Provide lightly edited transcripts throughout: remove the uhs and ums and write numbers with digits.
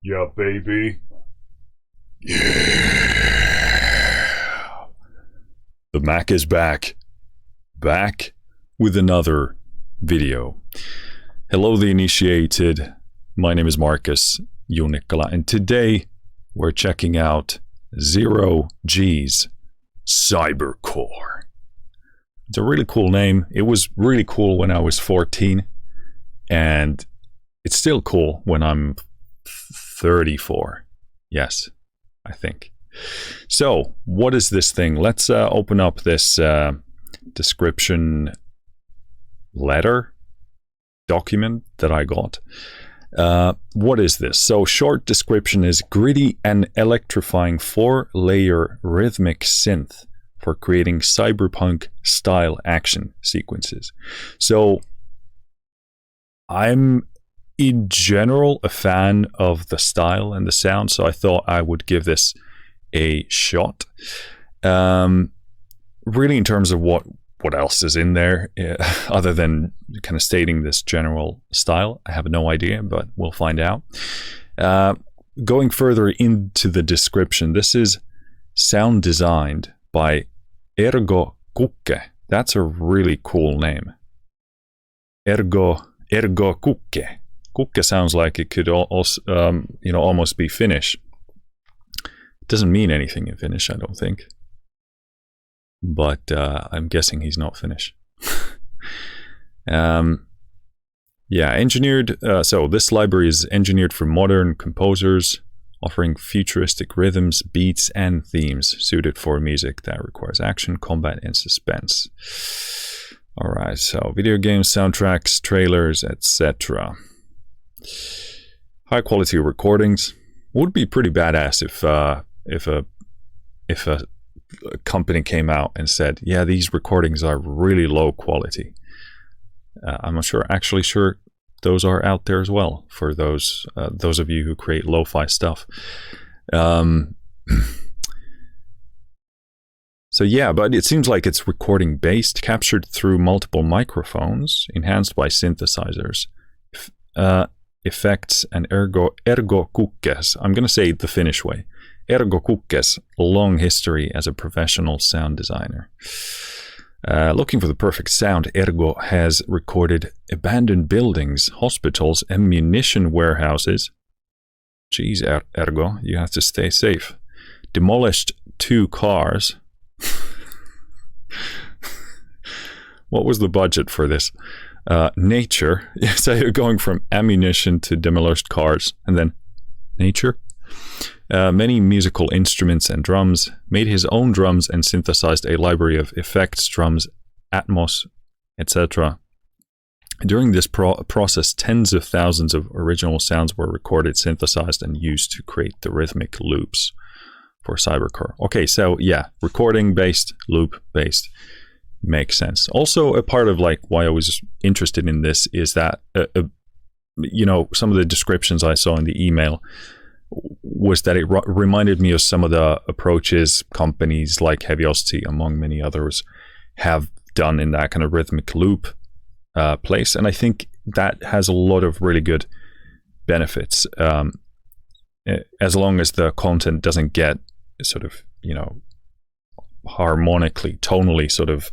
Yeah, baby. Yeah. The Mac is back. Back with another video. Hello, the initiated. My name is Marcus Junikala, and today we're checking out Zero G's Cybercore. It's a really cool name. It was really cool when I was 14, and it's still cool when I'm 34. Yes, I think. So, what is this thing? Let's open up this description letter document that I got. What is this? So, short description is gritty and electrifying 4-layer rhythmic synth for creating cyberpunk style action sequences. So, I'm in general a fan of the style and the sound, so I thought I would give this a shot. Really, in terms of what else is in there, other than kind of stating this general style, I have no idea, but we'll find out. Going further into the description, this is sound designed by Ergo Kukke. That's a really cool name. Ergo Kukke. Kukke sounds like it could also, almost be Finnish. It doesn't mean anything in Finnish, I don't think. But I'm guessing he's not Finnish. Engineered. So this library is engineered for modern composers, offering futuristic rhythms, beats, and themes suited for music that requires action, combat, and suspense. All right, so video games, soundtracks, trailers, etc. High quality recordings would be pretty badass if a company came out and said, "Yeah, these recordings are really low quality." I'm not sure those are out there as well for those of you who create lo-fi stuff. So yeah, but it seems like it's recording based, captured through multiple microphones, enhanced by synthesizers, effects, and Ergo Kukke's. I'm going to say it the Finnish way. Ergo Kukke's long history as a professional sound designer. Looking for the perfect sound, Ergo has recorded abandoned buildings, hospitals, and munition warehouses. Geez, Ergo, you have to stay safe. Demolished 2 cars. What was the budget for this? Nature. So you're going from ammunition to demolished cars, and then nature. Many musical instruments and drums, made his own drums, and synthesized a library of effects, drums, Atmos, etc. During this process, tens of thousands of original sounds were recorded, synthesized, and used to create the rhythmic loops for Cybercore. Okay, so yeah, recording based, loop based, makes sense. Also, a part of like why I was interested in this is that some of the descriptions I saw in the email was that it reminded me of some of the approaches companies like Heavy-Osti, among many others, have done in that kind of rhythmic loop place, and I think that has a lot of really good benefits, as long as the content doesn't get sort of harmonically, tonally, sort of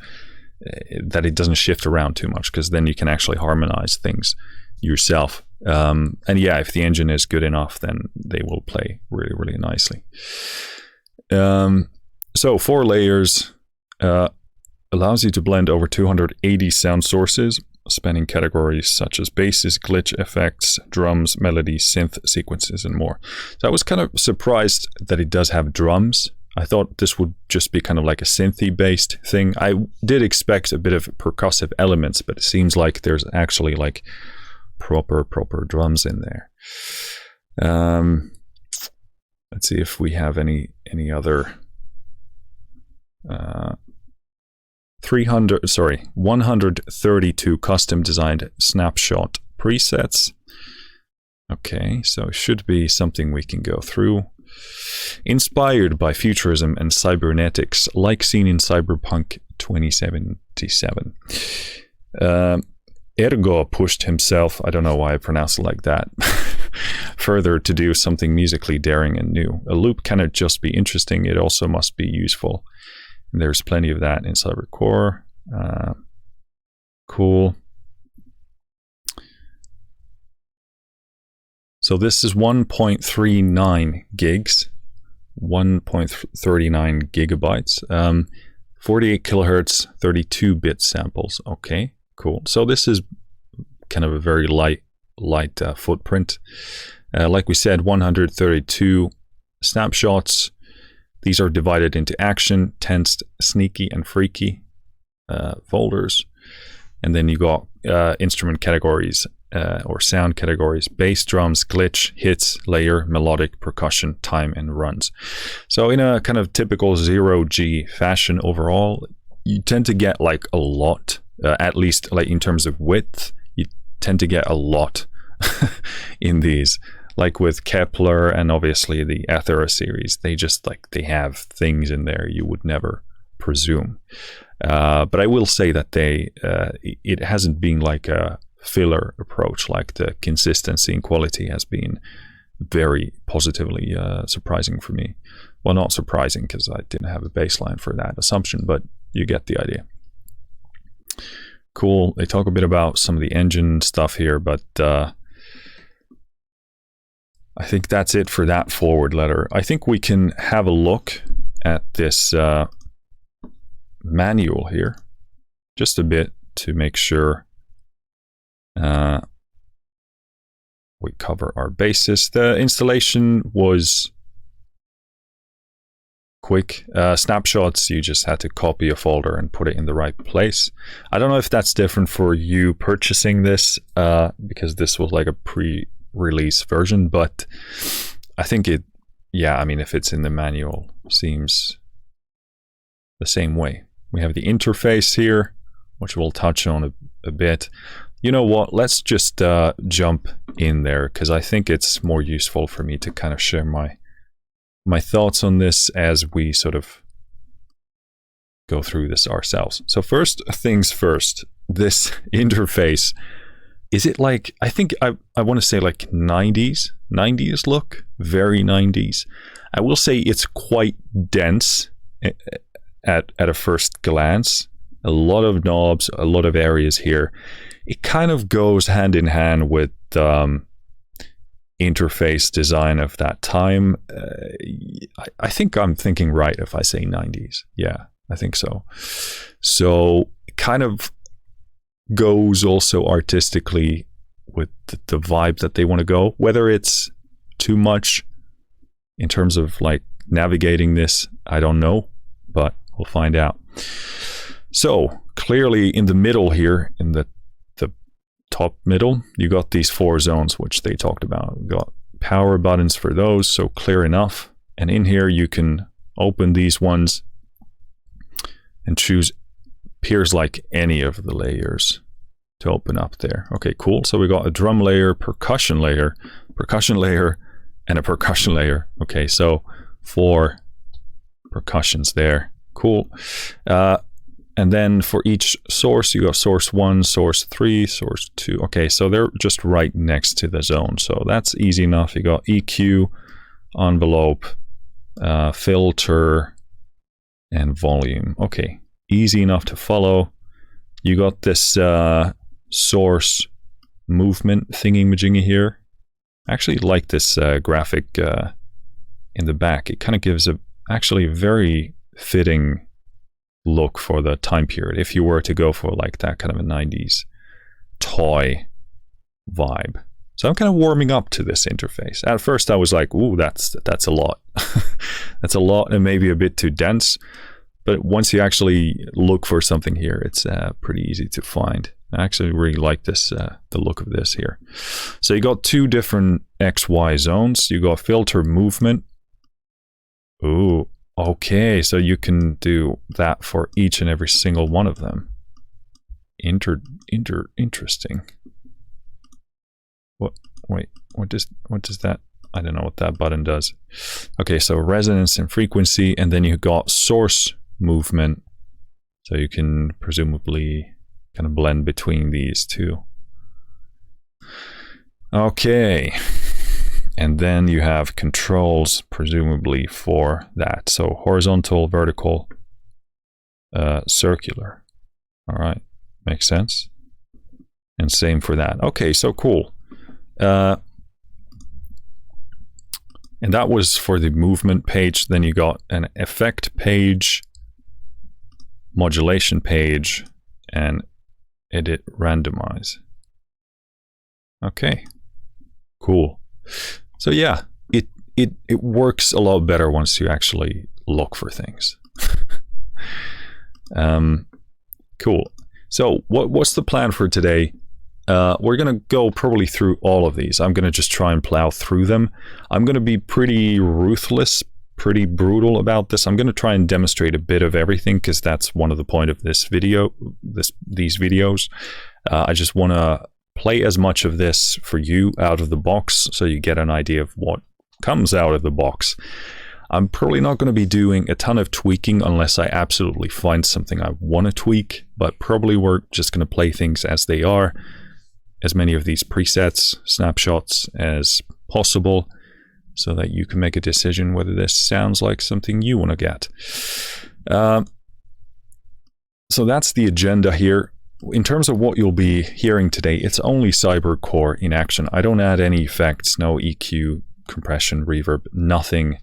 that it doesn't shift around too much, because then you can actually harmonize things yourself. And yeah, if the engine is good enough, then they will play really, really nicely. So 4 layers allows you to blend over 280 sound sources, spanning categories such as basses, glitch effects, drums, melodies, synth sequences, and more. So I was kind of surprised that it does have drums. I thought this would just be kind of like a synthy-based thing. I did expect a bit of percussive elements, but it seems like there's actually like proper drums in there. Let's see if we have any other 132 custom designed snapshot presets. Okay, so it should be something we can go through. Inspired by futurism and cybernetics, like seen in Cyberpunk 2077. Ergo pushed himself, I don't know why I pronounce it like that, further to do something musically daring and new. A loop cannot just be interesting, it also must be useful. And there's plenty of that in Cybercore. Cool. So this is 1.39 gigs, 1.39 gigabytes, 48 kilohertz, 32-bit samples. Okay, cool. So this is kind of a very light footprint. Like we said, 132 snapshots. These are divided into action, tensed, sneaky, and freaky folders. And then you got instrument categories or sound categories: bass, drums, glitch, hits, layer, melodic, percussion, time, and runs. So in a kind of typical 0G fashion overall, you tend to get like a lot, at least like in terms of width, you tend to get a lot in these. Like with Kepler and obviously the Aethera series, they just like, they have things in there you would never presume. But I will say that it hasn't been like a filler approach. Like the consistency and quality has been very positively surprising for me. Well, not surprising because I didn't have a baseline for that assumption, but you get the idea. Cool. They talk a bit about some of the engine stuff here, but I think that's it for that forward letter. I think we can have a look at this manual here just a bit to make sure we cover our bases. The installation was quick. Snapshots, you just had to copy a folder and put it in the right place. I don't know if that's different for you purchasing this because this was like a pre-release version, but I think it, yeah, I mean, if it's in the manual, seems the same way. We have the interface here, which we'll touch on a bit. You know what, let's just jump in there because I think it's more useful for me to kind of share my thoughts on this as we sort of go through this ourselves. So first things first, this interface, is it like, I think I want to say like 90s look, very 90s. I will say it's quite dense at a first glance. A lot of knobs, a lot of areas here. It kind of goes hand in hand with interface design of that time. I think I'm thinking right if I say 90s. Yeah, I think so. So it kind of goes also artistically with the vibe that they want to go. Whether it's too much in terms of like navigating this, I don't know, but we'll find out. So clearly in the middle here, in the top middle, you got these 4 zones, which they talked about. We got power buttons for those, so clear enough. And in here you can open these ones and choose, appears like any of the layers to open up there. Okay, cool. So we got a drum layer, percussion layer, and a percussion layer. Okay, so 4 percussions there. Cool. And then for each source, you got source 1, source 3, source 2. Okay, so they're just right next to the zone. So that's easy enough. You got EQ, envelope, filter, and volume. Okay, easy enough to follow. You got this source movement thingy-majingy here. I actually like this graphic in the back. It kind of gives actually a very fitting look for the time period if you were to go for like that kind of a 90s toy vibe. So I'm kind of warming up to this interface. At first I was like, ooh, that's a lot. That's a lot and maybe a bit too dense. But once you actually look for something here, it's pretty easy to find. I actually really like this, the look of this here. So you got 2 different XY zones. You got filter movement. Ooh. Okay, so you can do that for each and every single one of them. Interesting. Wait, what does that? I don't know what that button does. Okay, so resonance and frequency, and then you got source movement. So you can presumably kind of blend between these two. Okay. And then you have controls, presumably for that. So horizontal, vertical, circular. All right, makes sense. And same for that. Okay, so cool. And that was for the movement page. Then you got an effect page, modulation page, and edit randomize. Okay, cool. So yeah, it works a lot better once you actually look for things. Cool. So what's the plan for today? We're going to go probably through all of these. I'm going to just try and plow through them. I'm going to be pretty ruthless, pretty brutal about this. I'm going to try and demonstrate a bit of everything because that's one of the point of this video, these videos. I just want to play as much of this for you out of the box so you get an idea of what comes out of the box. I'm probably not going to be doing a ton of tweaking unless I absolutely find something I want to tweak, but probably we're just going to play things as they are, as many of these presets, snapshots as possible, so that you can make a decision whether this sounds like something you want to get. So that's the agenda here. In terms of what you'll be hearing today, it's only CyberCore in action. I don't add any effects, no EQ, compression, reverb, nothing.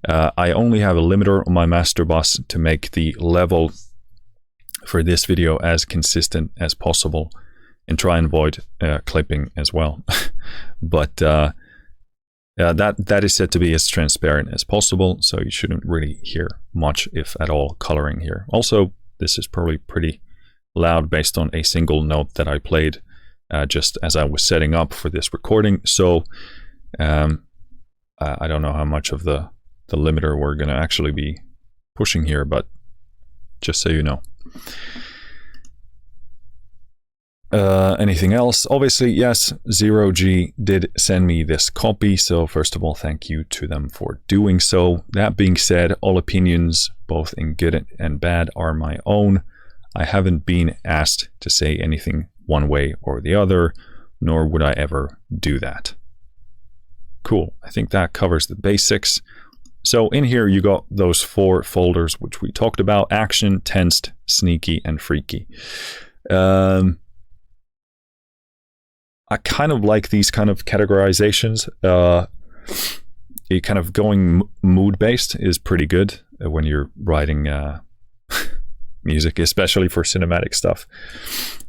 I only have a limiter on my master bus to make the level for this video as consistent as possible and try and avoid clipping as well. But that is set to be as transparent as possible, so you shouldn't really hear much, if at all, coloring here. Also, this is probably pretty loud based on a single note that I played just as I was setting up for this recording. So I don't know how much of the limiter we're going to actually be pushing here, but just so you know. Anything else? Obviously, yes, Zero G did send me this copy, so first of all, thank you to them for doing so. That being said, all opinions, both in good and bad, are my own. I haven't been asked to say anything one way or the other, nor would I ever do that. Cool, I think that covers the basics. So in here you got those 4 folders which we talked about: action, tensed, sneaky, and freaky. I kind of like these kind of categorizations. Kind of going mood-based is pretty good when you're writing music, especially for cinematic stuff.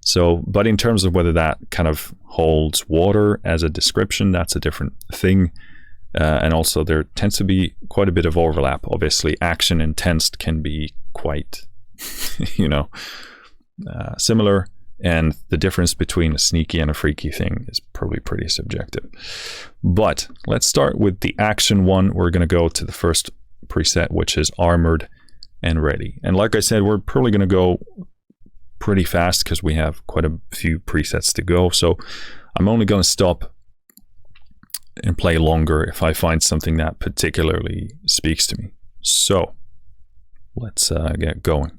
So, but in terms of whether that kind of holds water as a description, that's a different thing. And also there tends to be quite a bit of overlap. Obviously, action and tensed can be quite, similar. And the difference between a sneaky and a freaky thing is probably pretty subjective. But let's start with the action one. We're going to go to the first preset, which is armored and ready. And like I said, we're probably going to go pretty fast because we have quite a few presets to go. So I'm only going to stop and play longer if I find something that particularly speaks to me. So let's get going.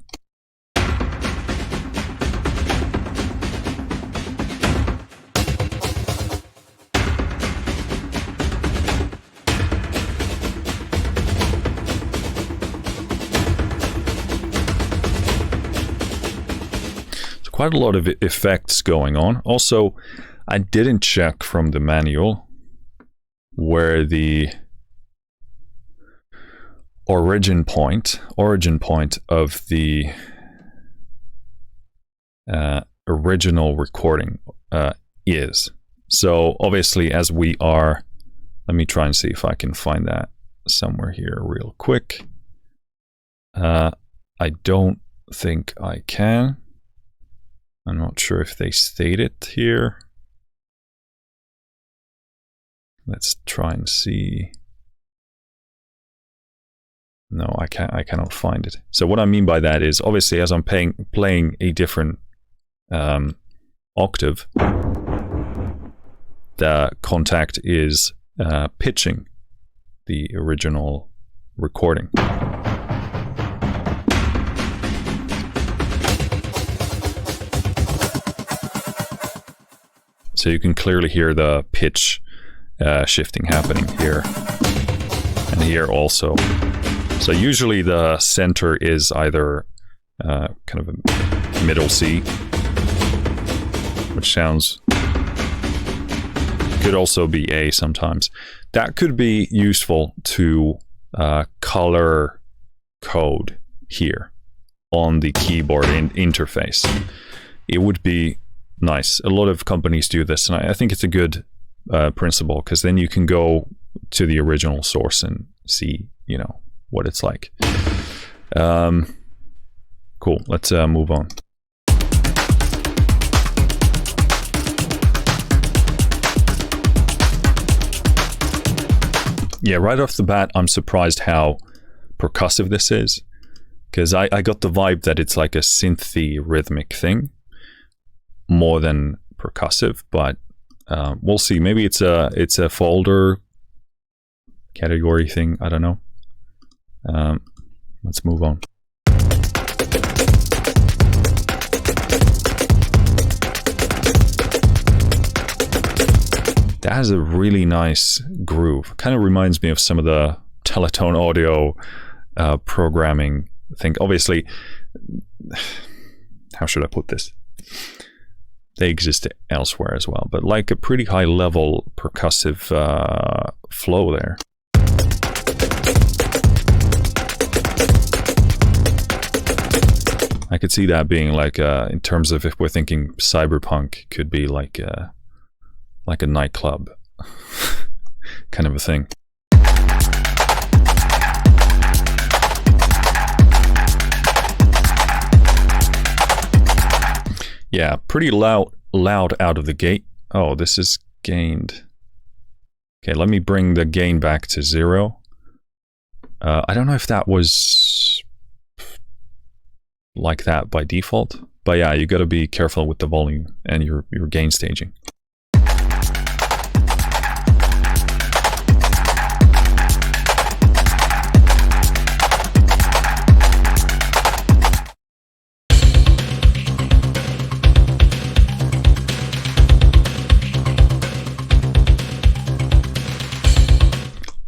Quite a lot of effects going on. Also, I didn't check from the manual where the origin point of the original recording is. So obviously, as we are, let me try and see if I can find that somewhere here real quick. I don't think I can. I'm not sure if they state it here. Let's try and see. No, I cannot find it. So what I mean by that is, obviously, as I'm playing a different octave, the Kontakt is pitching the original recording. So you can clearly hear the pitch shifting happening here and here also. So usually the center is either kind of a middle C, which sounds, could also be A sometimes. That could be useful to color code here on the keyboard interface. It would be nice. A lot of companies do this, and I think it's a good principle, because then you can go to the original source and see, you know, what it's like. Cool. Let's move on. Yeah, right off the bat, I'm surprised how percussive this is, because I got the vibe that it's like a synthy rhythmic thing more than percussive, but we'll see. Maybe it's a folder category thing. I don't know. Let's move on. That has a really nice groove. Kind of reminds me of some of the Teletone audio programming thing. Obviously, how should I put this? They exist elsewhere as well, but like a pretty high level percussive flow there. I could see that being like, in terms of if we're thinking cyberpunk, could be like a nightclub kind of a thing. Yeah, pretty loud out of the gate. Oh, this is gained. Okay, let me bring the gain back to 0. I don't know if that was like that by default, but yeah, you got to be careful with the volume and your gain staging.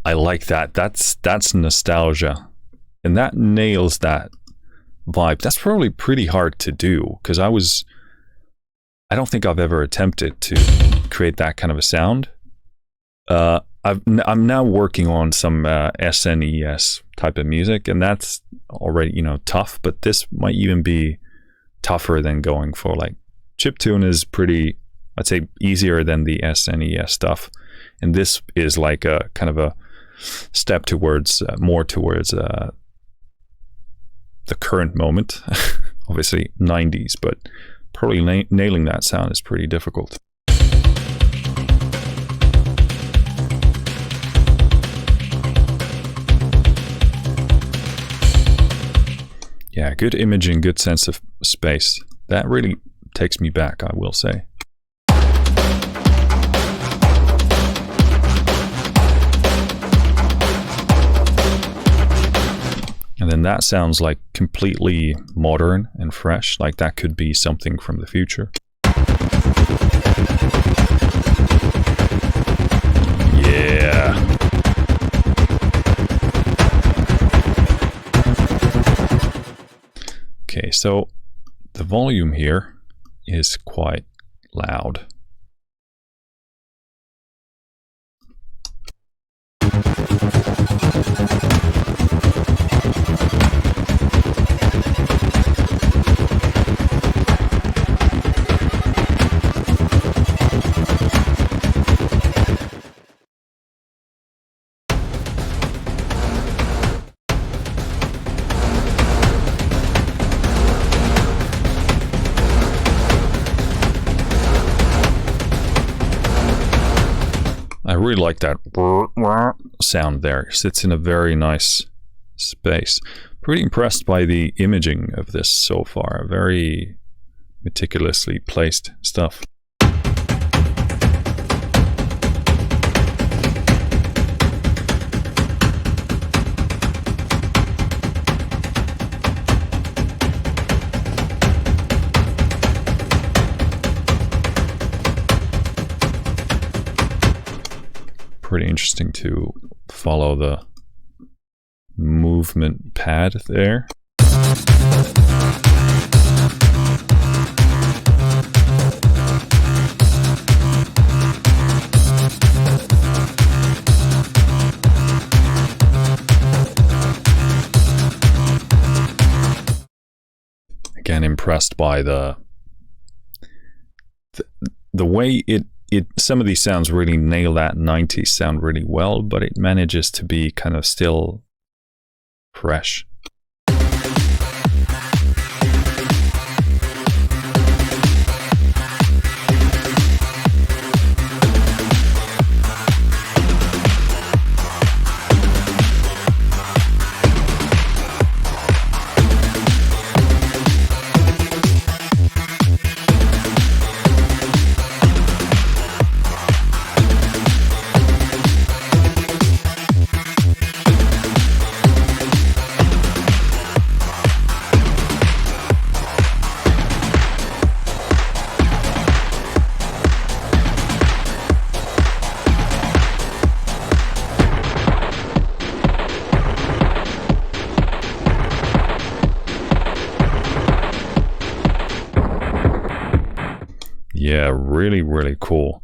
I like that. That's nostalgia, and that nails that vibe. That's probably pretty hard to do, because I don't think I've ever attempted to create that kind of a sound. I'm now working on some SNES type of music, and that's already, you know, tough. But this might even be tougher than going for like chiptune is pretty, I'd say, easier than the SNES stuff, and this is like a kind of a step towards more towards the current moment. Obviously 90s, but probably nailing that sound is pretty difficult. Yeah, good imaging, good sense of space. That really takes me back, I will say. And then that sounds like completely modern and fresh, like that could be something from the future. Yeah. Okay, so the volume here is quite loud. I really like that sound there. It sits in a very nice space. Pretty impressed by the imaging of this so far. Very meticulously placed stuff. interesting to follow the movement pad there. Again, impressed by the way it some of these sounds really nail that 90s sound really well, but it manages to be kind of still fresh. Yeah, really, really cool.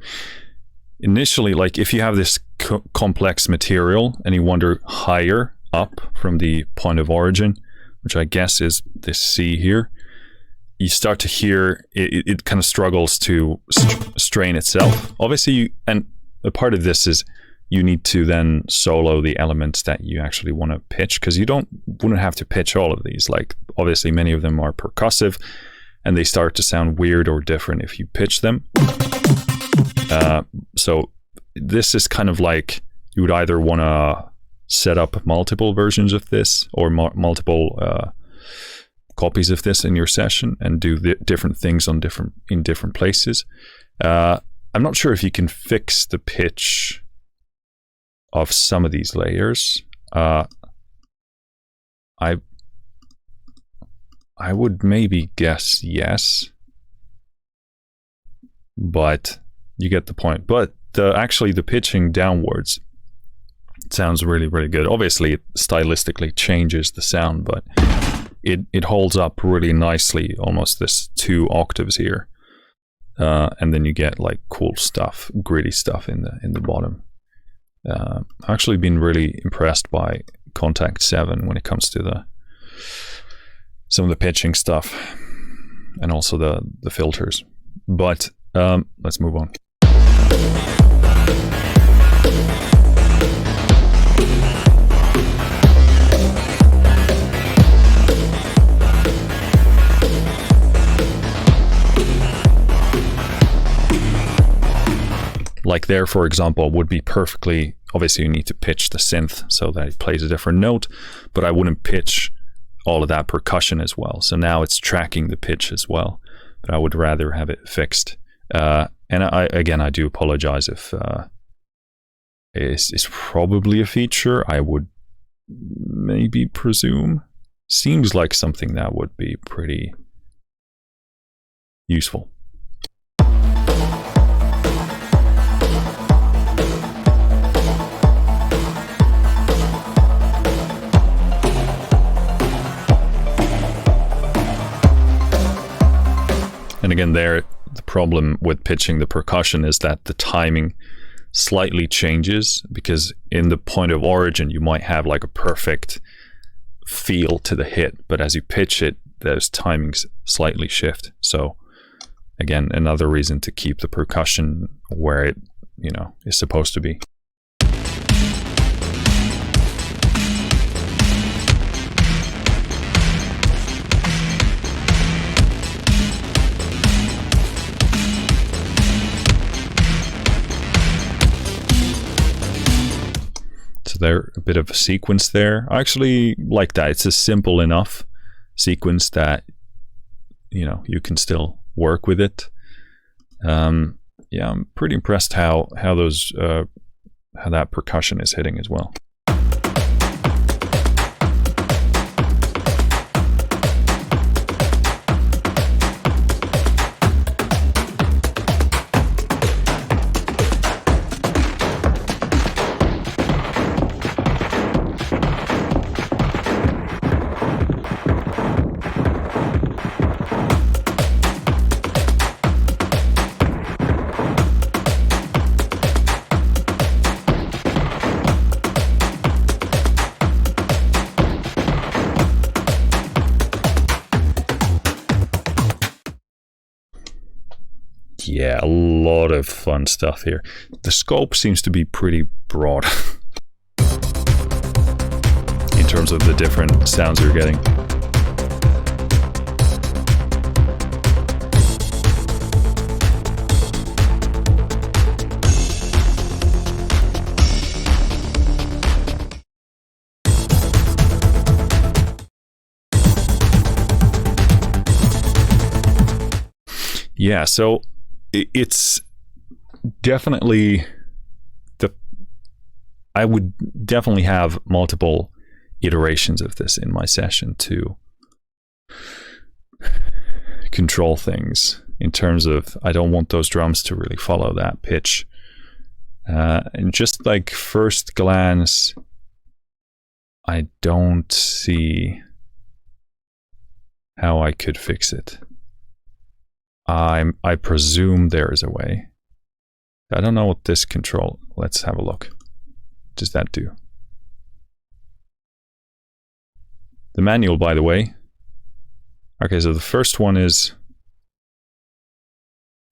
Initially, like if you have this complex material and you wander higher up from the point of origin, which I guess is this C here, you start to hear it kind of struggles to strain itself. Obviously, and a part of this is you need to then solo the elements that you actually want to pitch, because you wouldn't have to pitch all of these. Like obviously many of them are percussive, and they start to sound weird or different if you pitch them. So this is kind of like you would either want to set up multiple versions of this or multiple copies of this in your session and do different things on different places. I'm not sure if you can fix the pitch of some of these layers. I would maybe guess yes, but you get the point. But actually the pitching downwards sounds really, really good. Obviously, it stylistically changes the sound, but it holds up really nicely, almost this 2 octaves here. And then you get like cool stuff, gritty stuff in the bottom. I've actually been really impressed by Kontakt 7 when it comes to some of the pitching stuff and also the filters. But let's move on. Like there, for example, would be perfectly, obviously you need to pitch the synth so that it plays a different note, but I wouldn't pitch all of that percussion as well. So now it's tracking the pitch as well, but I would rather have it fixed. And I do apologize if it's probably a feature I would maybe presume. Seems like something that would be pretty useful. And again, there, the problem with pitching the percussion is that the timing slightly changes, because in the point of origin, you might have like a perfect feel to the hit, but as you pitch it, those timings slightly shift. So again, another reason to keep the percussion where it, is supposed to be. So there, a bit of a sequence there. I actually like that. It's a simple enough sequence that you can still work with it. Yeah, I'm pretty impressed how that percussion is hitting as well. yeah, a lot of fun stuff here. The scope seems to be pretty broad in terms of the different sounds you're getting. Yeah, so it's definitely I would definitely have multiple iterations of this in my session to control things in terms of I don't want those drums to really follow that pitch. And just like first glance, I don't see how I could fix it. I presume there is a way. I don't know what this control. Let's have a look. What does that do? The manual, by the way. Okay, so the first one is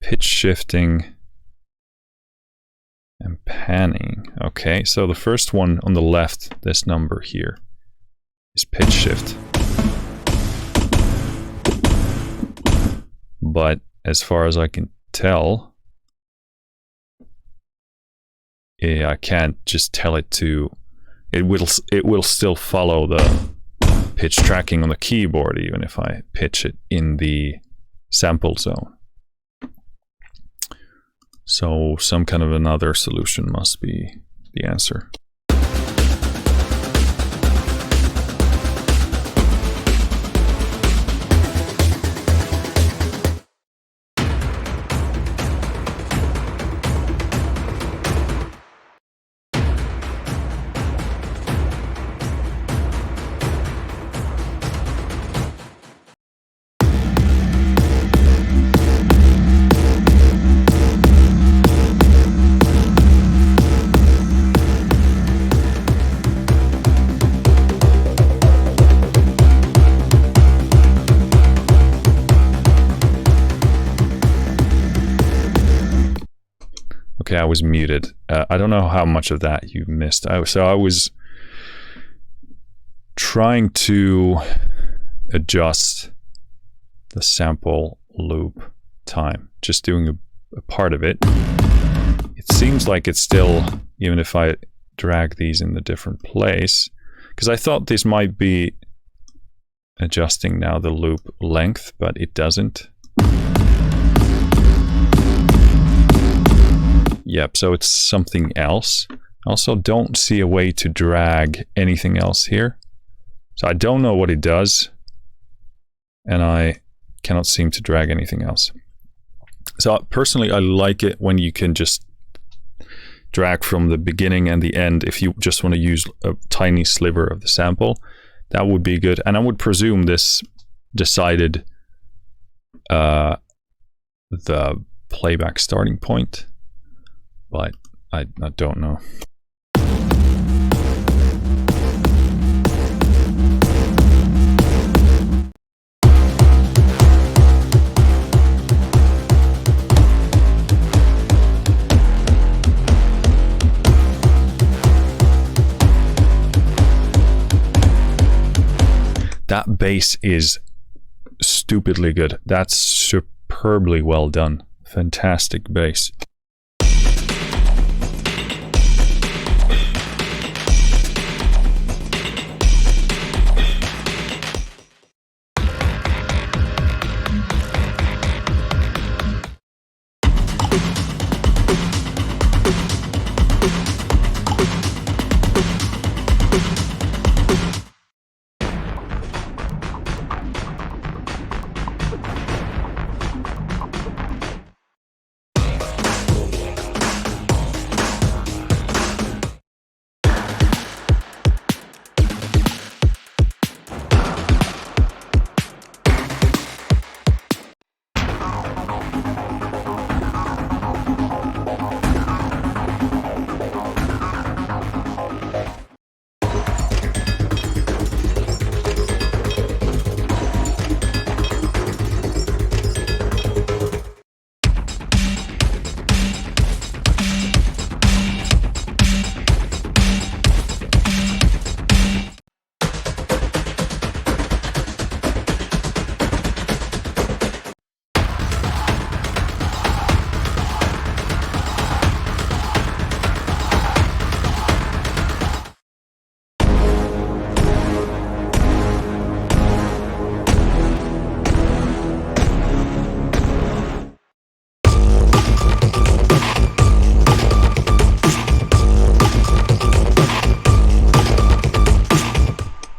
pitch shifting and panning. Okay, so the first one on the left, this number here, is pitch shift. But as far as I can tell, I can't just tell it to. It will still follow the pitch tracking on the keyboard, even if I pitch it in the sample zone. So some kind of another solution must be the answer. Okay, I was muted. I don't know how much of that you missed. I was trying to adjust the sample loop time, just doing a part of it. It seems like it's still, even if I drag these in a different place, because I thought this might be adjusting now the loop length, but it doesn't. Yep, so it's something else. I also don't see a way to drag anything else here. So I don't know what it does. And I cannot seem to drag anything else. So personally, I like it when you can just drag from the beginning and the end. If you just want to use a tiny sliver of the sample, that would be good. And I would presume this decided the playback starting point. But I don't know. That bass is stupidly good. That's superbly well done. Fantastic bass.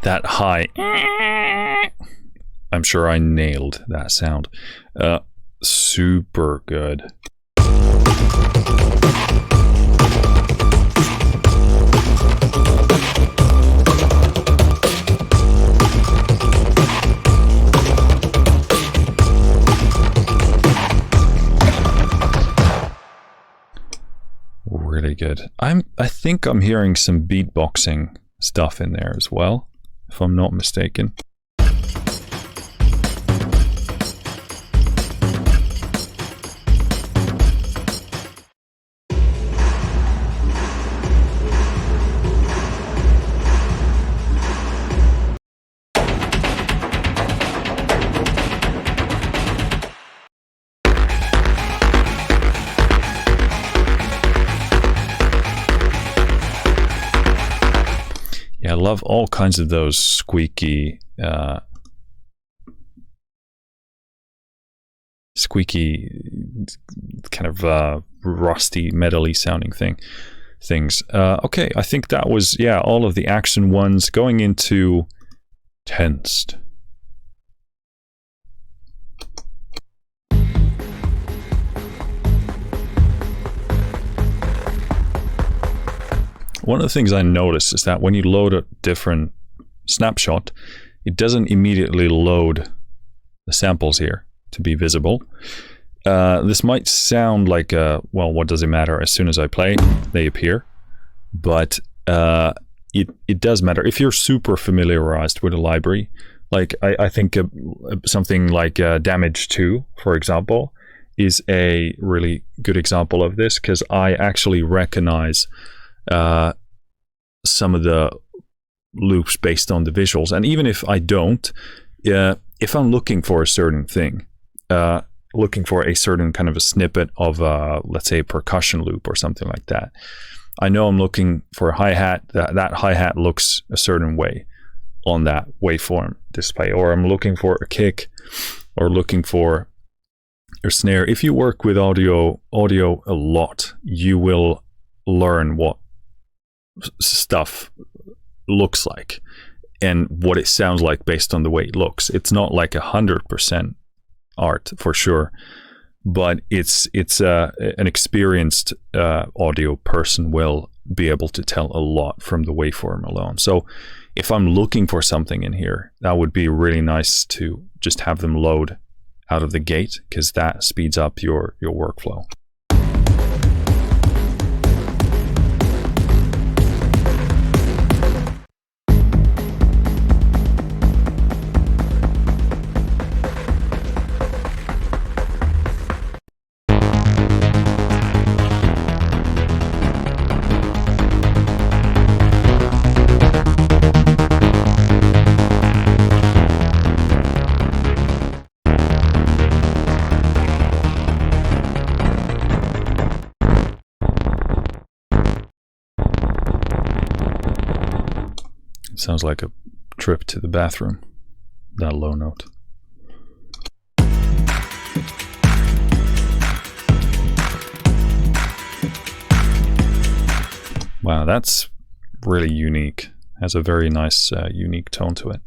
that high. I'm sure I nailed that sound. Super good. Really good. I think I'm hearing some beatboxing stuff in there as well, if I'm not mistaken. I love all kinds of those squeaky kind of rusty, metally sounding things. Okay, I think that was, all of the action ones. Going into tensed. One of the things I noticed is that when you load a different snapshot, it doesn't immediately load the samples here to be visible. This might sound like, well, what does it matter? As soon as I play, they appear. But it does matter. If you're super familiarized with a library, like I think something like Damage 2, for example, is a really good example of this, because I actually recognize some of the loops based on the visuals. And even if I don't, if I'm looking for a certain thing, looking for a certain kind of a snippet of, let's say, a percussion loop or something like that, I know I'm looking for a hi-hat, that hi-hat looks a certain way on that waveform display, or I'm looking for a kick, or looking for a snare. If you work with audio a lot, you will learn what stuff looks like and what it sounds like based on the way it looks. It's not like 100% art for sure, but it's an experienced audio person will be able to tell a lot from the waveform alone. So if I'm looking for something in here, that would be really nice to just have them load out of the gate, because that speeds up your workflow. Sounds like a trip to the bathroom, that low note. Wow, that's really unique. Has a very nice, unique tone to it.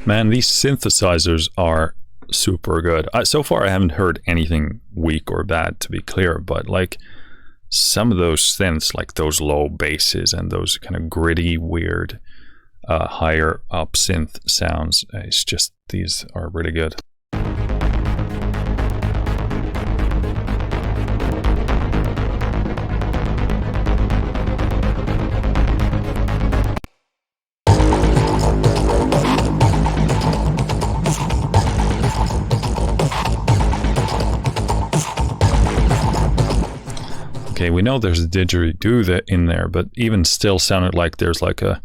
Man, these synthesizers are super good. So far, I haven't heard anything weak or bad, to be clear, but like some of those synths, like those low basses and those kind of gritty, weird, higher up synth sounds, it's just, these are really good. Okay, we know there's a didgeridoo in there, but even still sounded like there's like a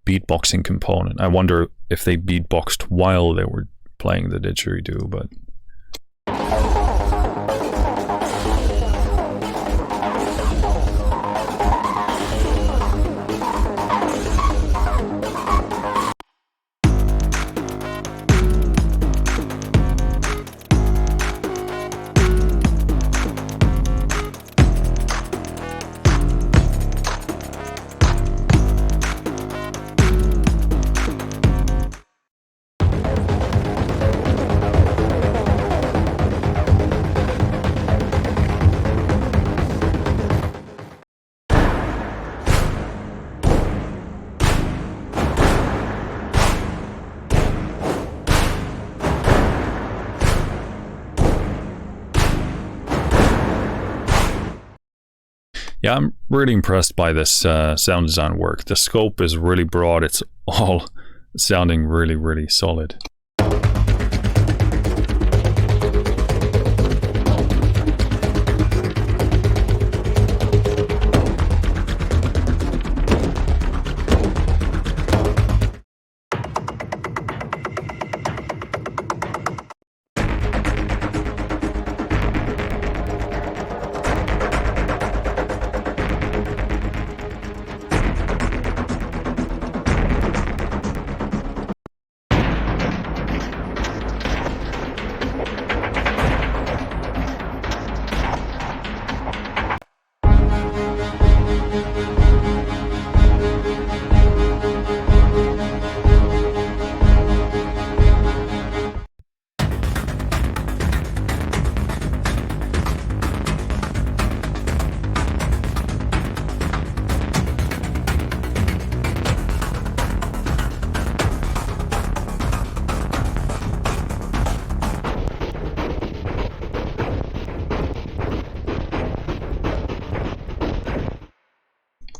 beatboxing component. I wonder if they beatboxed while they were playing the didgeridoo, but... Yeah, I'm really impressed by this sound design work. The scope is really broad. It's all sounding really, really solid.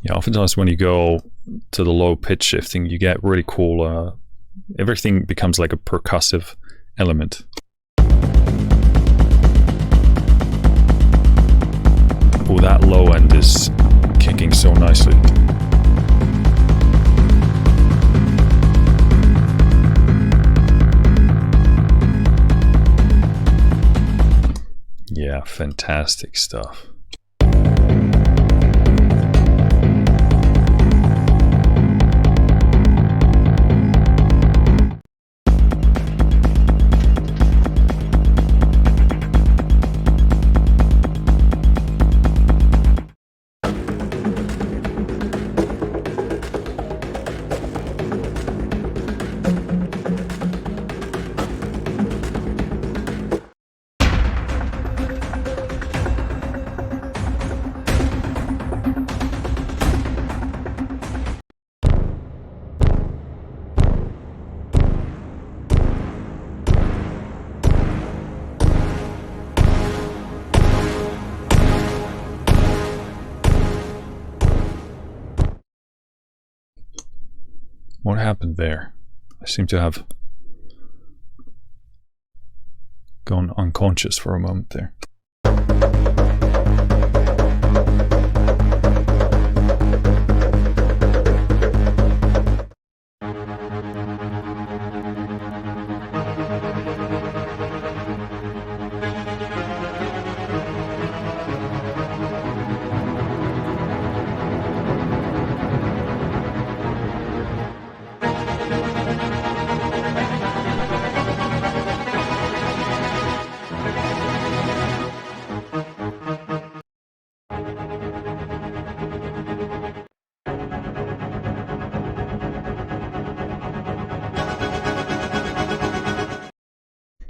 Yeah, oftentimes when you go to the low pitch shifting, you get really cool, everything becomes like a percussive element. Oh, that low end is kicking so nicely. Yeah, fantastic stuff. What happened there? I seem to have gone unconscious for a moment there.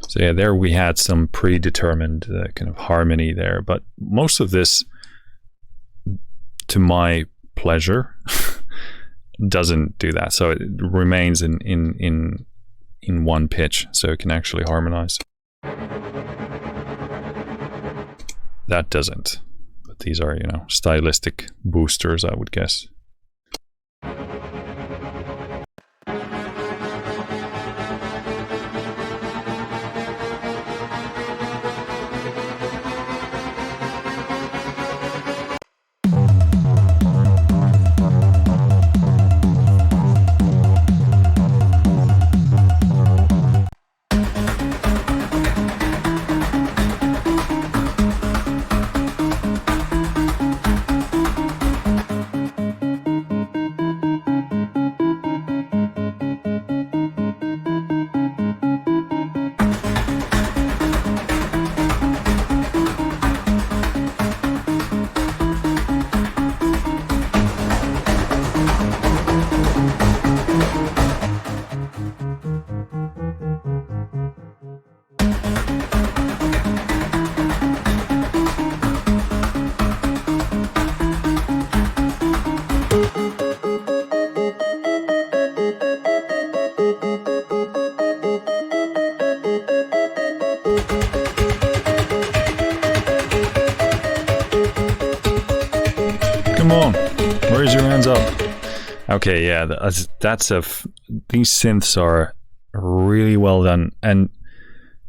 So yeah, there we had some predetermined kind of harmony there, but most of this, to my pleasure, doesn't do that. So it remains in one pitch, so it can actually harmonize. That doesn't. But these are, you know, stylistic boosters, I would guess. Come on, raise your hands up. Okay, yeah, these synths are really well done, and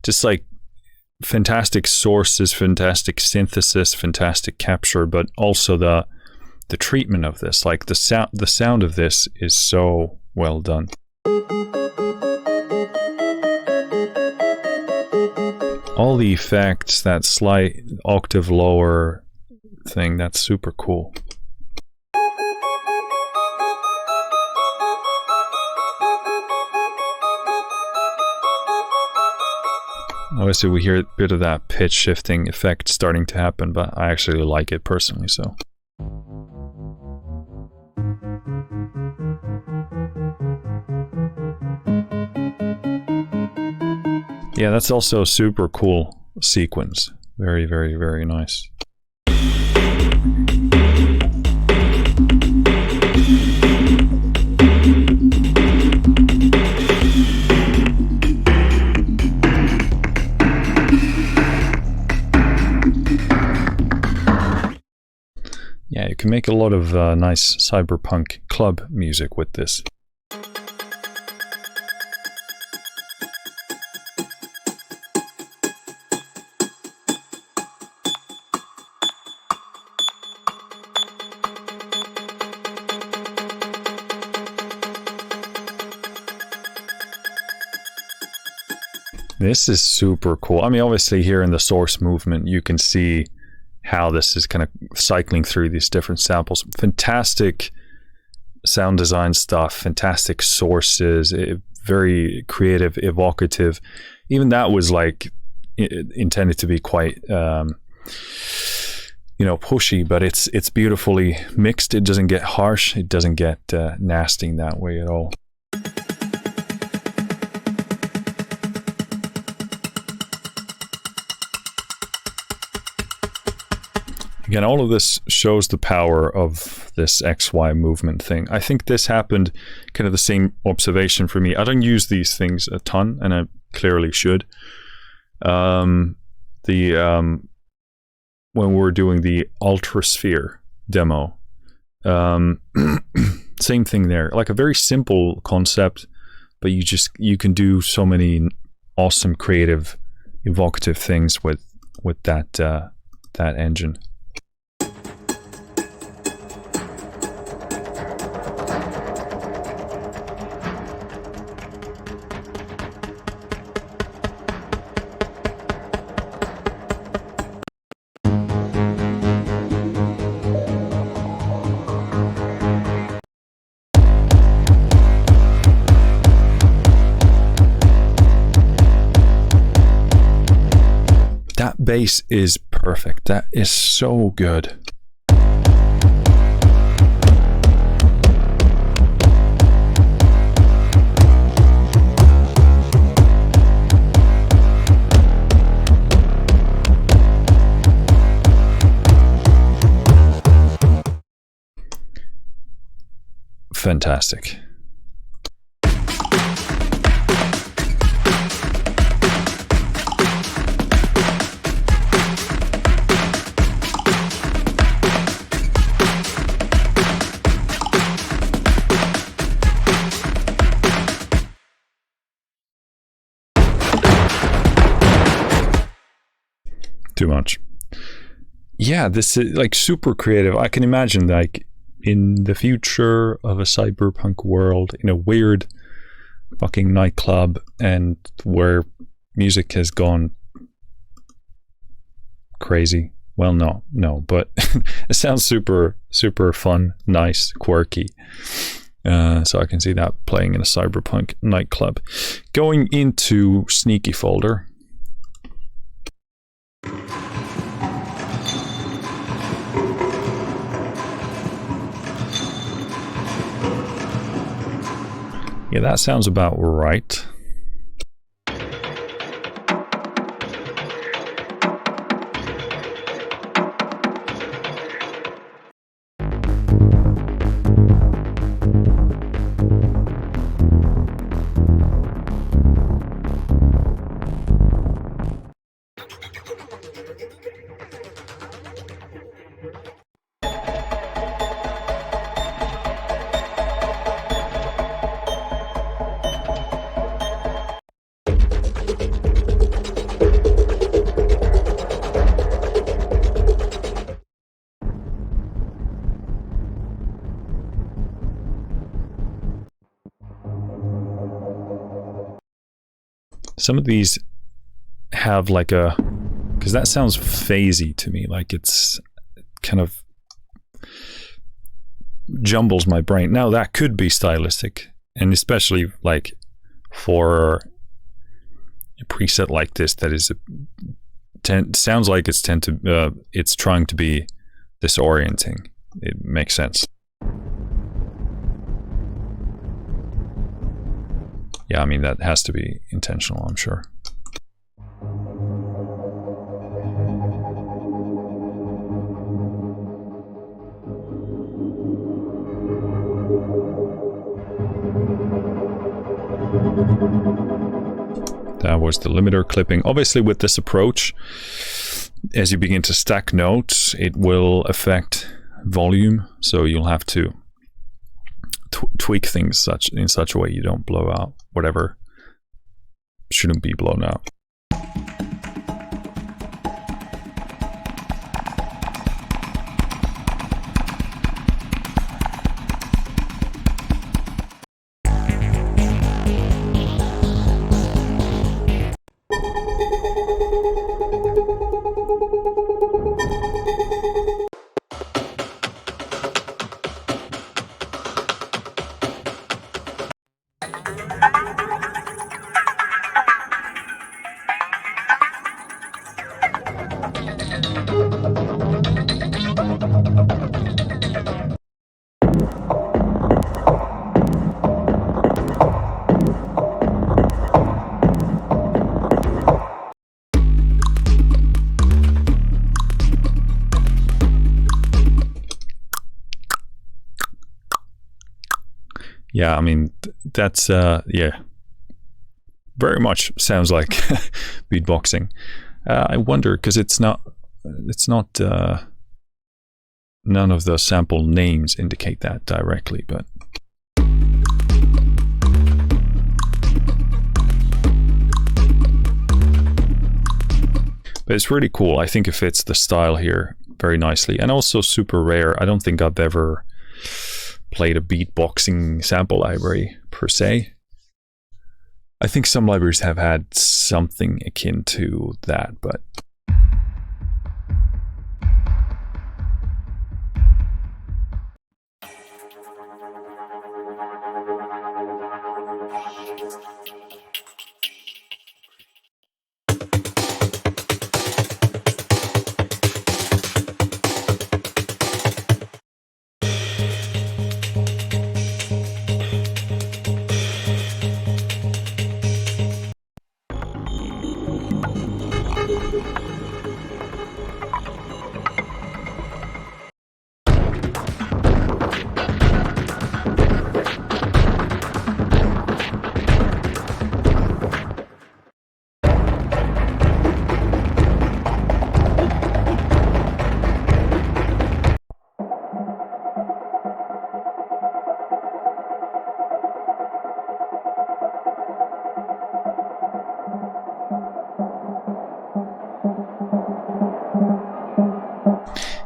just like fantastic sources, fantastic synthesis, fantastic capture, but also the treatment of this, like the sound of this is so well done. All the effects, that slight octave lower thing, that's super cool. Obviously we hear a bit of that pitch shifting effect starting to happen, but I actually like it personally, so. Yeah, that's also a super cool sequence. Very, very, very nice. Yeah, you can make a lot of nice cyberpunk club music with this. This is super cool. I mean, obviously here in the source movement, you can see how this is kind of cycling through these different samples. Fantastic sound design stuff, fantastic sources, very creative, evocative. Even that was like intended to be quite, pushy, but it's beautifully mixed. It doesn't get harsh. It doesn't get nasty in that way at all. Again, all of this shows the power of this XY movement thing. I think this happened kind of the same observation for me. I don't use these things a ton, and I clearly should. When we're doing the Ultrasphere demo, same thing there. Like a very simple concept, but you can do so many awesome, creative, evocative things with that engine. That bass is perfect. That is so good. Fantastic. Too much. Yeah, this is like super creative. I can imagine like in the future of a cyberpunk world, in a weird fucking nightclub, and where music has gone crazy. Well, no, but it sounds super, super fun, nice, quirky. So I can see that playing in a cyberpunk nightclub. Going into Sneaky folder. Yeah, that sounds about right. some of these have like a, because that sounds phasey to me, like it's kind of jumbles my brain. Now that could be stylistic, and especially like for a preset like this that is sounds like it's it's trying to be disorienting. It makes sense. Yeah, I mean, that has to be intentional, I'm sure. That was the limiter clipping. Obviously, with this approach, as you begin to stack notes, it will affect volume. So you'll have to tweak things in such a way you don't blow out whatever shouldn't be blown out. Yeah, I mean, that's, yeah, very much sounds like beatboxing. I wonder, because it's not, none of the sample names indicate that directly, but. But it's really cool. I think it fits the style here very nicely, and also super rare. I don't think I've ever played a beatboxing sample library per se. I think some libraries have had something akin to that, but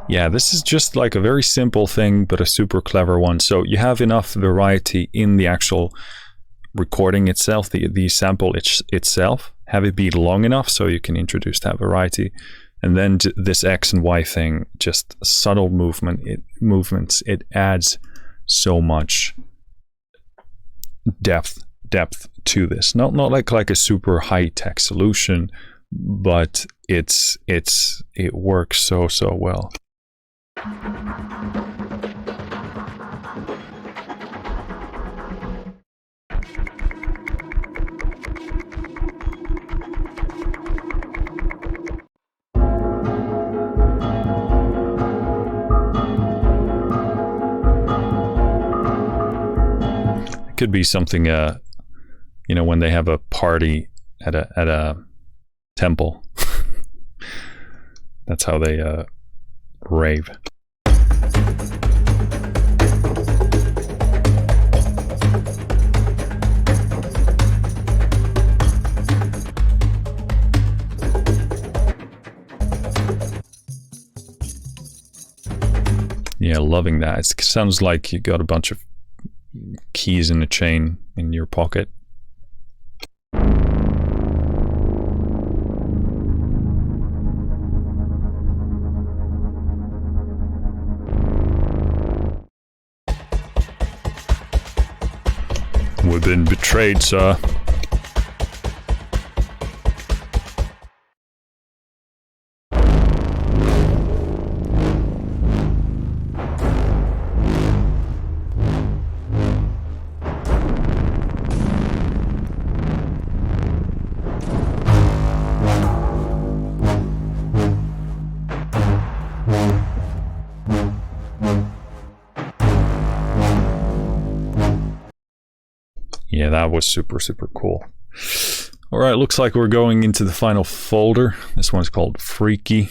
yeah, this is just like a very simple thing, but a super clever one. So you have enough variety in the actual recording itself, the sample itself. Have it be long enough so you can introduce that variety. And then this X and Y thing, just subtle movements, it adds so much depth to this. Not like a super high-tech solution, but it works so well. It could be something, you know, when they have a party at a temple. That's how they rave. Yeah, loving that. It sounds like you got a bunch of keys in a chain in your pocket. We've been betrayed, sir. Yeah, that was super, super cool. All right, looks like we're going into the final folder. This one's called Freaky.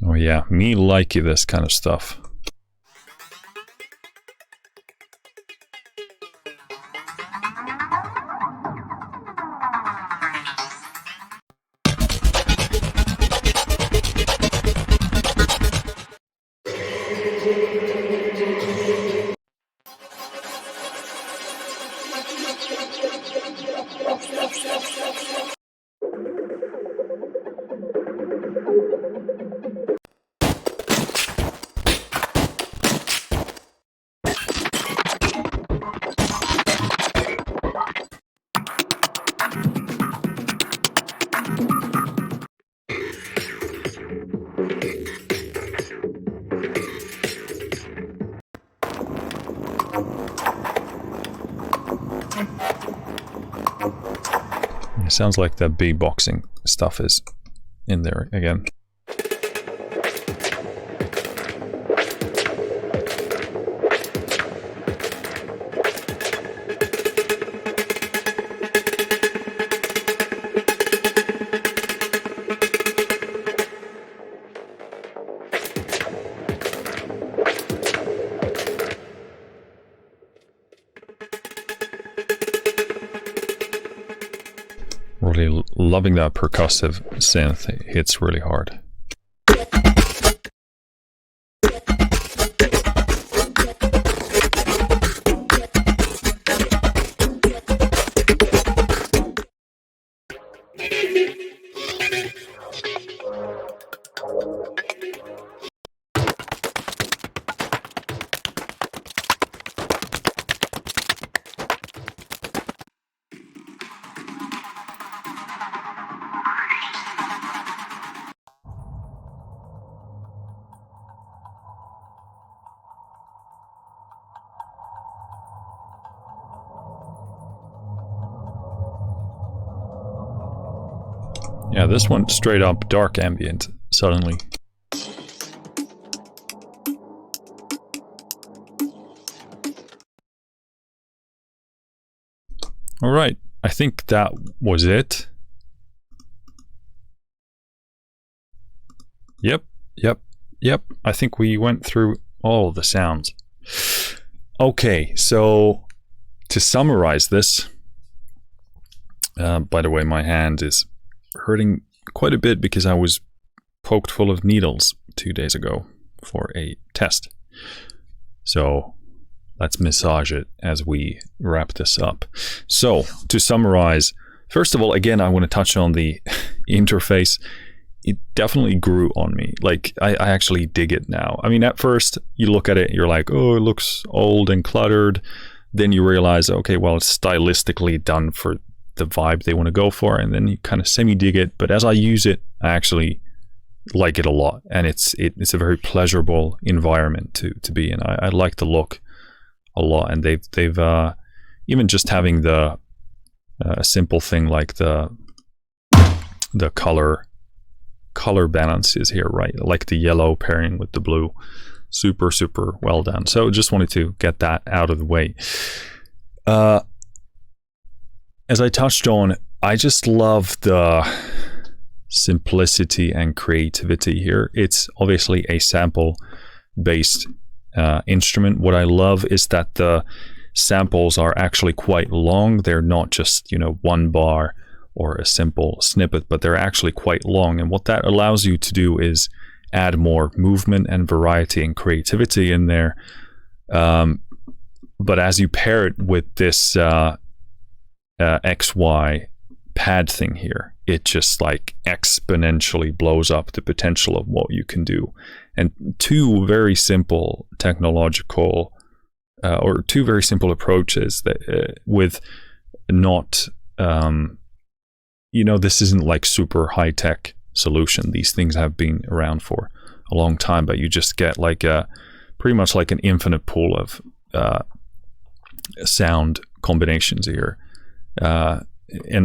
Oh yeah, me like this kind of stuff. It sounds like the beatboxing stuff is in there again. Really loving that percussive synth. It hits really hard. Yeah, this one straight up dark ambient suddenly. All right, I think that was it. Yep. I think we went through all of the sounds. Okay, so to summarize this, by the way, my hand is hurting quite a bit because I was poked full of needles 2 days ago for a test. So let's massage it as we wrap this up. So to summarize, first of all, again, I want to touch on the interface. It definitely grew on me. Like, I actually dig it now. I mean, at first you look at it, you're like, oh, it looks old and cluttered. Then you realize, okay, well, it's stylistically done for the vibe they want to go for, and then you kind of semi-dig it. But as I use it, I actually like it a lot, and it's a very pleasurable environment to be in. I like the look a lot, and they've even just having the simple thing like the color balance is here, right? Like the yellow pairing with the blue, super well done. So just wanted to get that out of the way. As I touched on, I just love the simplicity and creativity here. It's obviously a sample-based instrument. What I love is that the samples are actually quite long. They're not just, one bar or a simple snippet, but they're actually quite long. And what that allows you to do is add more movement and variety and creativity in there. But as you pair it with this XY pad thing here, it just like exponentially blows up the potential of what you can do. And two very simple technological or two very simple approaches that with not this isn't like super high tech solution. These things have been around for a long time, but you just get like pretty much like an infinite pool of sound combinations here, and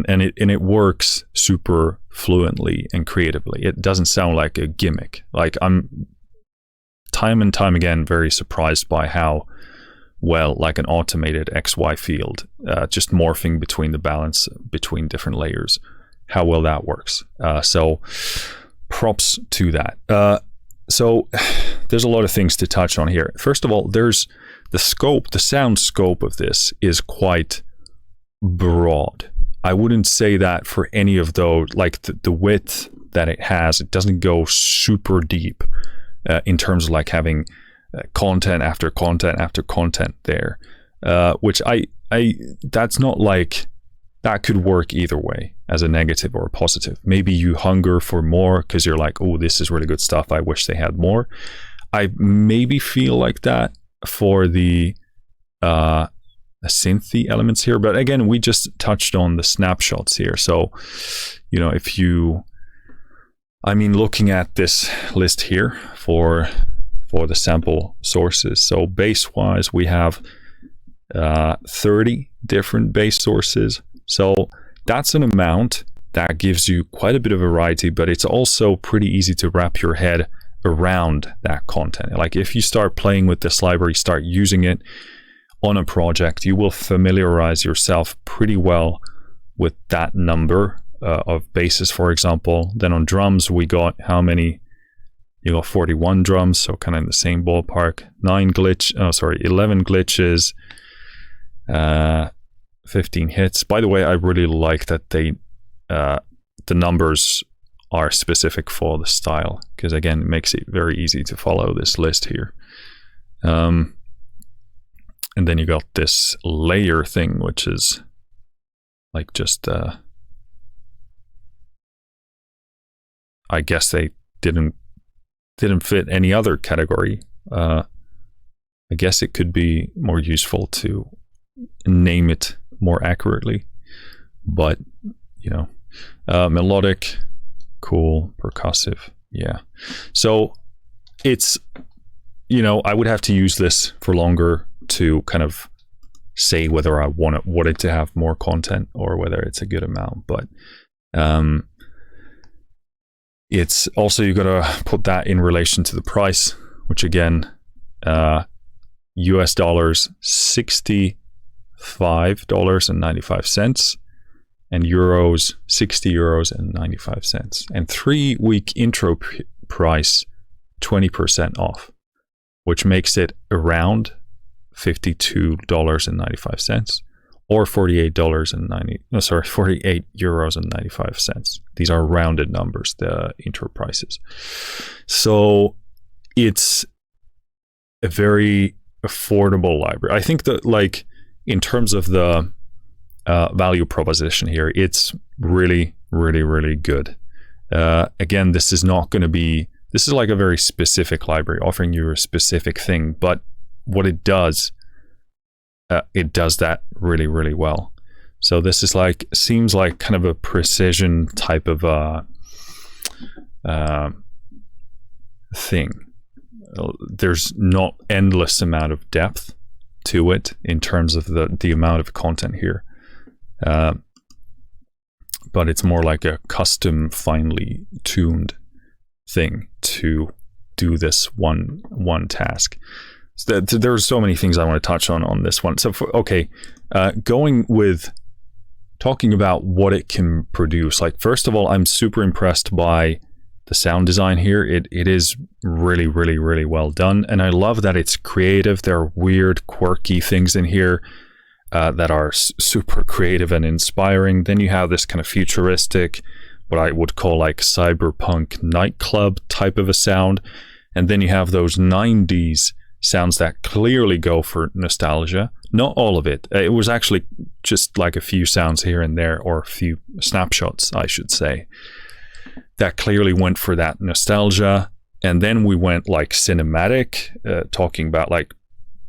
it works super fluently and creatively. It doesn't sound like a gimmick. Like, I'm time and time again very surprised by how well, like an automated XY field, just morphing between the balance between different layers, how well that works. So props to that. So there's a lot of things to touch on here. First of all, there's the scope, the sound scope of this is quite broad. I wouldn't say that for any of those, like the width that it has, it doesn't go super deep in terms of like having content after content after content there, which I that's not like, that could work either way as a negative or a positive. Maybe you hunger for more because you're like, oh, this is really good stuff, I wish they had more. I maybe feel like that for the synthy elements here, but again, we just touched on the snapshots here. So, if you, looking at this list here for the sample sources. So bass wise, we have 30 different bass sources. So that's an amount that gives you quite a bit of variety, but it's also pretty easy to wrap your head around that content. Like, if you start playing with this library, start using it on a project, you will familiarize yourself pretty well with that number of basses, for example. Then on drums, we got how many? You got 41 drums, so kind of in the same ballpark. 11 glitches, 15 hits. By the way, I really like that the numbers are specific for the style, because again, it makes it very easy to follow this list here. And then you got this layer thing, which is like just, I guess they didn't fit any other category. I guess it could be more useful to name it more accurately, but melodic, cool, percussive, yeah. So it's, I would have to use this for longer to kind of say whether I want it to have more content or whether it's a good amount, but it's also, you got to put that in relation to the price, which again, US dollars, $65.95, and euros, 60 euros and 95 cents. And 3-week intro price, 20% off, which makes it around $52.95 or $48 euros and 95 cents. These are rounded numbers, the intro prices. So it's a very affordable library. I think that, like, in terms of the value proposition here, it's really, really, really good. Again, this is like a very specific library offering you a specific thing, but what it does that really, really well. So this is seems like kind of a precision type of thing. There's not endless amount of depth to it in terms of the amount of content here, but it's more like a custom, finely tuned thing to do this one task. So there's so many things I want to touch on this one. So going with talking about what it can produce. Like, first of all, I'm super impressed by the sound design here. It is really, really, really well done, and I love that it's creative. There are weird, quirky things in here that are super creative and inspiring. Then you have this kind of futuristic, what I would call like cyberpunk nightclub type of a sound, and then you have those 90s sounds that clearly go for nostalgia, Not all of it. It was actually just like a few sounds here and there, or a few snapshots, I should say, that clearly went for that nostalgia. And then we went like cinematic, talking about like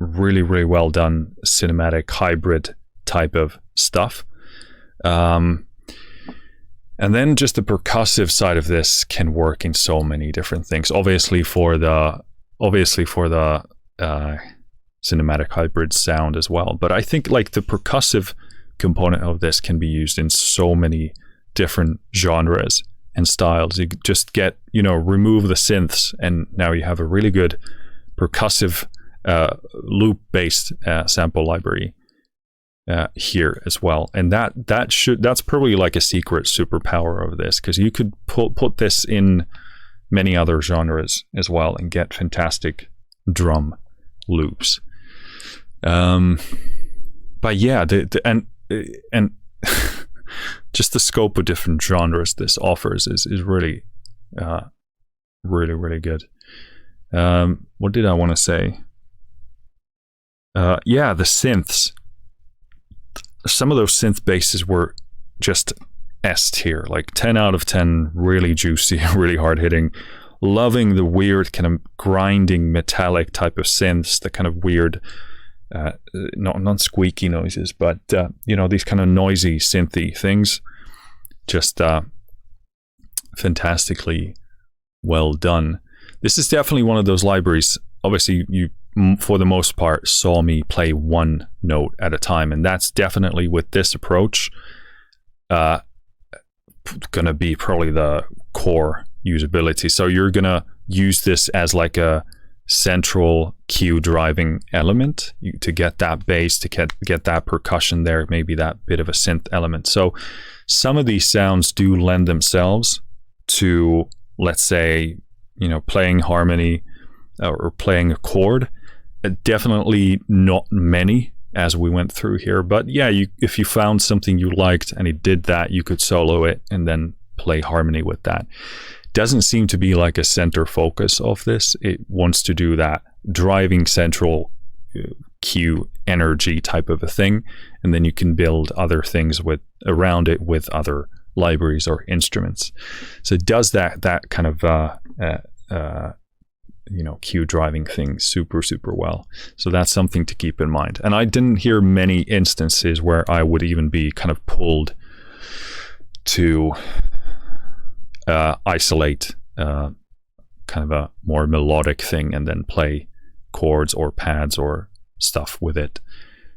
really, really well done cinematic hybrid type of stuff. And then just the percussive side of this can work in so many different things. Obviously for the cinematic hybrid sound as well. But I think like the percussive component of this can be used in so many different genres and styles. You just get, remove the synths, and now you have a really good percussive loop-based sample library here as well. And that's probably like a secret superpower of this, because you could put this in many other genres as well and get fantastic drum loops. But yeah, and just the scope of different genres this offers is really, really, really good. What did I want to say? Yeah, the synths. Some of those synth basses were just S tier, like 10 out of 10, really juicy, really hard hitting. Loving the weird kind of grinding metallic type of synths, the kind of weird, not squeaky noises, but these kind of noisy synthy things. Just fantastically well done. This is definitely one of those libraries. Obviously, you, for the most part, saw me play one note at a time, and that's definitely, with this approach, gonna be probably the core usability. So you're gonna use this as like a central cue driving element to get that bass, to get that percussion there, maybe that bit of a synth element. So some of these sounds do lend themselves to, let's say, playing harmony or playing a chord. Definitely not many as we went through here, but yeah, if you found something you liked and it did that, you could solo it and then play harmony with that. Doesn't seem to be like a center focus of this. It wants to do that driving central cue energy type of a thing, and then you can build other things around it with other libraries or instruments. So it does that kind of cue driving thing super, super well. So that's something to keep in mind. And I didn't hear many instances where I would even be kind of pulled to isolate kind of a more melodic thing and then play chords or pads or stuff with it.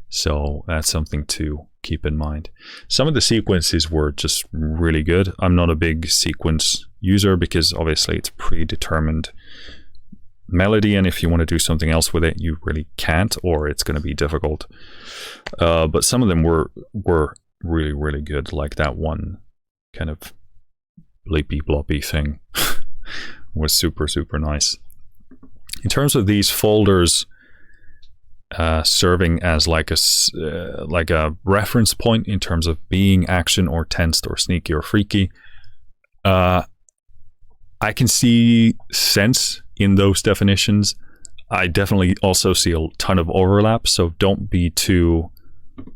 So that's something to keep in mind. Some of the sequences were just really good. I'm not a big sequence user because obviously it's predetermined melody, and if you want to do something else with it, you really can't, or it's going to be difficult. But some of them were really, really good, like that one kind of bleepy bloppy thing was super, super nice. In terms of these folders serving as like a reference point in terms of being action or tensed or sneaky or freaky, I can see sense in those definitions. I definitely also see a ton of overlap, so don't be too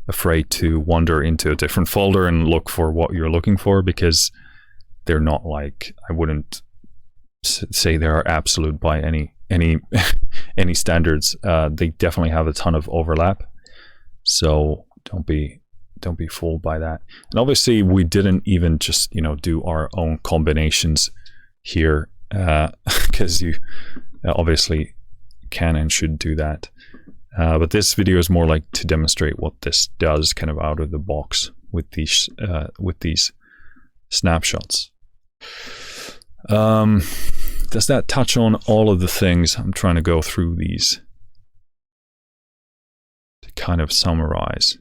afraid to wander into a different folder and look for what you're looking for, because they're not like, I wouldn't say they are absolute by any standards. They definitely have a ton of overlap, so don't be fooled by that. And obviously we didn't even just do our own combinations here, because you obviously can and should do that, but this video is more like to demonstrate what this does kind of out of the box with these snapshots. Does that touch on all of the things? I'm trying to go through these to kind of summarize.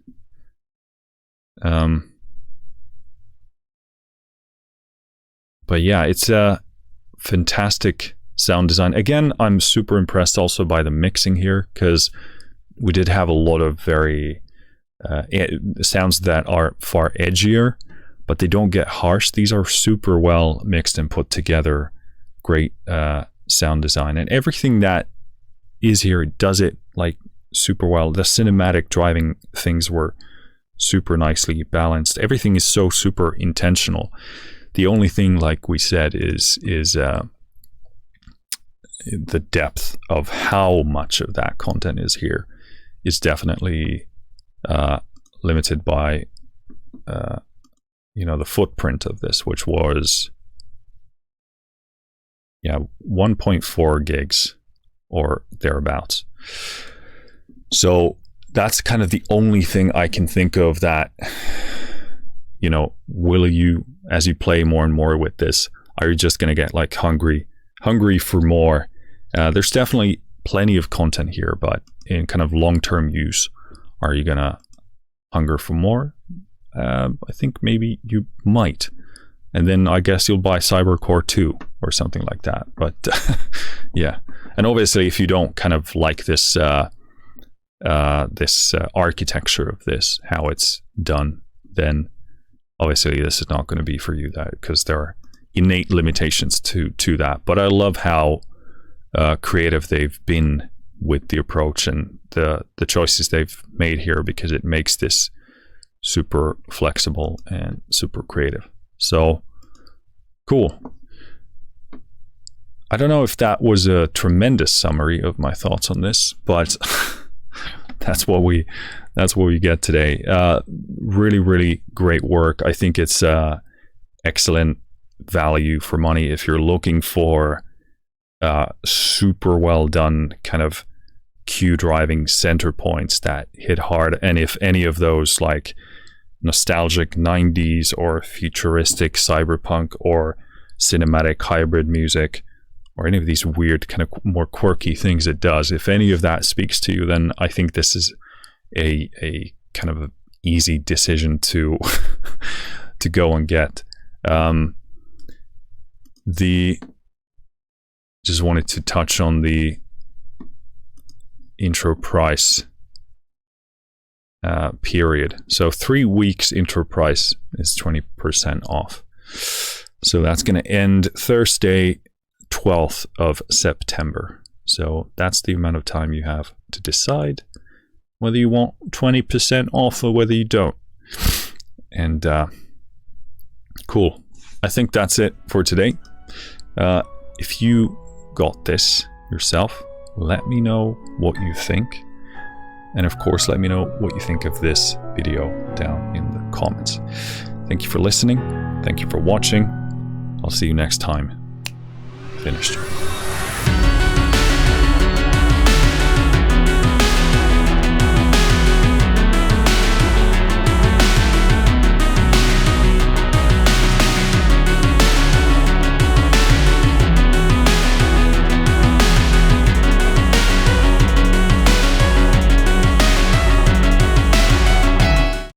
But yeah, it's a fantastic sound design. Again, I'm super impressed also by the mixing here, because we did have a lot of very sounds that are far edgier, but they don't get harsh. These are super well mixed and put together. Great sound design, and everything that is here does it like super well. The cinematic driving things were super nicely balanced. Everything is so super intentional. The only thing, like we said, is the depth of how much of that content is here is definitely limited by the footprint of this, which was 1.4 gigs or thereabouts. So that's kind of the only thing I can think of that, will you, as you play more and more with this, are you just going to get like hungry for more? There's definitely plenty of content here, but in kind of long-term use, are you going to hunger for more? I think maybe you might. And then I guess you'll buy CyberCore 2 or something like that. But yeah. And obviously, if you don't kind of like this architecture of this, how it's done, then obviously this is not going to be for you, that because there are innate limitations to that. But I love how creative they've been with the approach and the choices they've made here, because it makes this super flexible and super creative. So cool. I don't know if that was a tremendous summary of my thoughts on this, but that's what we get today. Really, really great work. I think it's excellent value for money if you're looking for super well done kind of cue driving center points that hit hard. And if any of those like nostalgic 90s or futuristic cyberpunk or cinematic hybrid music or any of these weird kind of more quirky things it does, if any of that speaks to you, then I think this is a kind of easy decision to to go and get. Just wanted to touch on the intro price period. So 3 weeks intro price is 20% off. So that's going to end Thursday, 12th of September. So that's the amount of time you have to decide whether you want 20% off or whether you don't. And cool. I think that's it for today. If you got this yourself, let me know what you think. And of course, let me know what you think of this video down in the comments. Thank you for listening. Thank you for watching. I'll see you next time. Finished.